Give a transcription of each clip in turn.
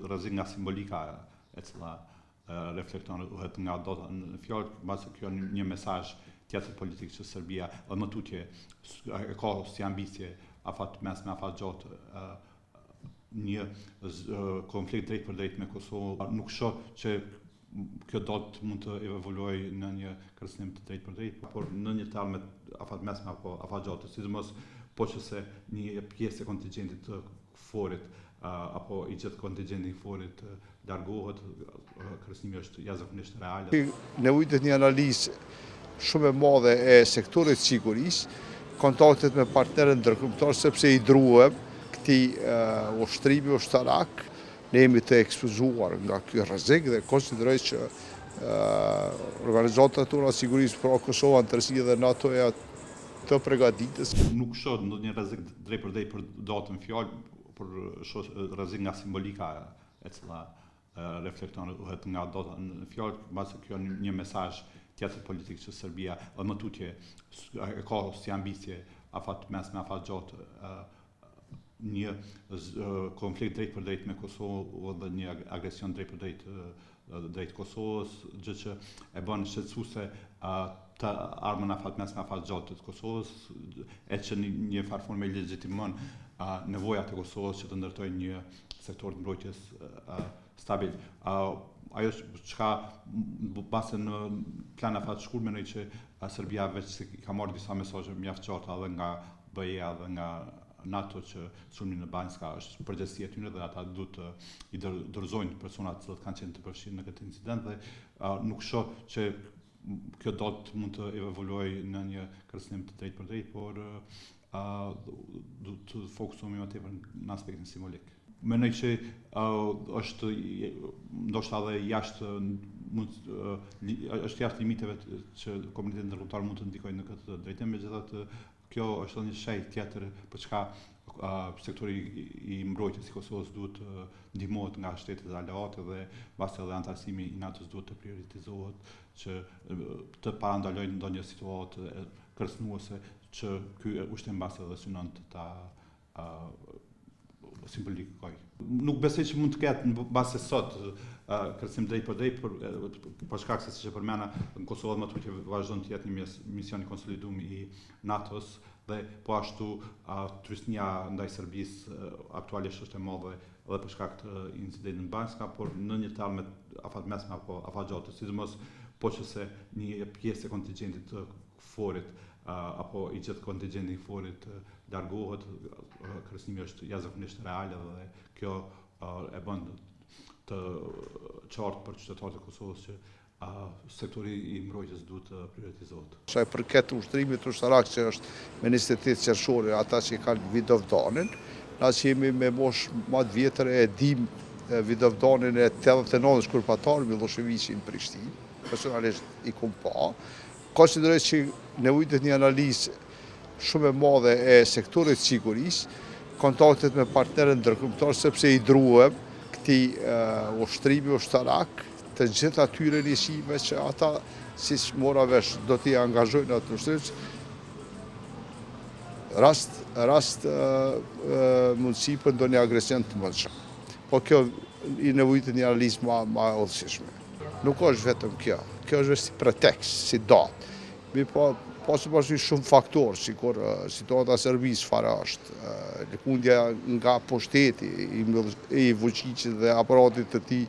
rrezik nga simbolika e cila reflekton nga dota në fjalë, mbase kjo një mesazh tjetër politik që Serbia dhe më tutje e ka si ambicie afat mesme afat gjatë një konflikt drejt për drejt me Kosovë. Nuk shoh që kjo datë mund të evoluojë në një kërcënim të drejt për drejt, por në një terme afat mesme apo afat gjatë, sidomos po që se një pjesë e kontingjentit të forit apo i gjithë kontingjentit i forit largohet, kërcënimi është jashtëzakonisht real. Nevojitet një analizë shumë e madhe e sektorit sigurisë, kontaktet me partnerët ndërkombëtar, sepse i druhem këtij ushtrimi ushtarak, ne jemi të ekspozuar nga ky rrezik dhe konsideroj që organizatat tona sigurisë për Kosovën, tërësi dhe NATO-ja të përgatitës. Nuk shoh ndonjë rrezik drejt për drejt për datën fjalë, por shoh rrezik nga simbolika e cila reflekton nga data në fjalë, mbase kjo një mesazh tjetër politik që Serbia dhe më tutje e ka si ambicie afat mesme afat gjatë një konflikt drejt për drejt me Kosovë dhe një agresion drejt për drejt Kosovës, gjë që e bën shqetësuese të armën afat mesme afat gjatë të Kosovës, e që një farë forme legjitimon nevojat e Kosovës që të ndërtojë një sektor të mbrojtjes stabil. Ajo çka base në plan afat shkurt mendoj që Serbia veç se ka marrë disa mesazhe mjaft qarta edhe nga BE-ja dhe nga NATO që sulmi në Banjska është përgjegjësia e tyre dhe ata duhet të i dorëzojnë personat që kanë qenë të përfshirë në këtë incident dhe nuk shoh që kjo datë mund të evoluojë në një kërcënim të drejt për drejt, por duhet të fokusohemi më tepër në aspektin simbolik. Mendoj që është ndoshta edhe jashtë është jashtë limiteve që komuniteti ndërkombëtar mund të ndikojë në këtë drejtim, megjithatë kjo është një shej tjetër për çka sektori i mbrojtjes i Kosovës duhet ndihmohet nga shtetet aleate dhe mbase edhe antarësimi i NATO-s duhet të prioritizohet që të parandalojnë ndonjë situatë kërcënuese që ky ushtim mbase edhe synon të ta simbolikoj. Nuk besoj që mund të ketë në base sot kërcënim drejt për drejt, për shkak se siç e përmenda në Kosovë më tutje vazhdon të jetë një mision i konsoliduar i NATO-s dhe po ashtu trysnia ndaj Serbisë aktualisht është e madhe edhe për shkak të incidentit në Banjska, por në një terme afat mesme apo afat gjatë, sidomos po që se një pjesë e kontingjentit të forit apo i gjithë kontingjentit i forit largohet, kërcënimi është jashtëzakonisht real dhe kjo e bën të qartë për qytetarët e Kosovës që sektori i mbrojtjes duhet të prioritizohet. Sa i përket ushtrimit ushtarak që është me 28 qershor, ata që kanë Vidovdanin, na që jemi me moshë më të vjetër e dim Vidovdanin e 89 shkurpatar Miloševićin në Prishtinë, personalisht i kum pa. Konsideroj që nevojitet një analizë shumë e madhe e sektorit sigurisë, kontaktet me partnerët ndërkombëtar, sepse i druhem këtij ushtrimi ushtarak të gjithë atyre njësime që ata, siç mora vesh, do t'i angazhojnë atë ushtrim, rast mundësi për ndonjë agresion të mëndshëm. Po kjo i nevojitet një analizë më e udhësishme. Nuk është vetëm kjo është vetëm si pretekst, si datë. Mi po pasu shumë faktorë, sikur situata e Serbisë fare është, lëkundja nga pushteti i Vučićit dhe aparatit të tij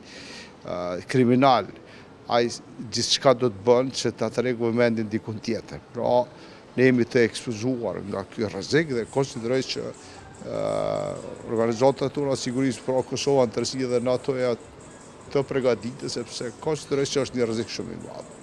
kriminal, ai gjithçka do të bën që ta tregojë vëmendjen dikun tjetër. Pra, ne jemi të ekspozuar nga ky rrezik dhe konsideroj që organizatat tona sigurisë për Kosovën, tërësi dhe NATO-ja të përgatitës, sepse konsideroj që është një rrezik shumë i madh.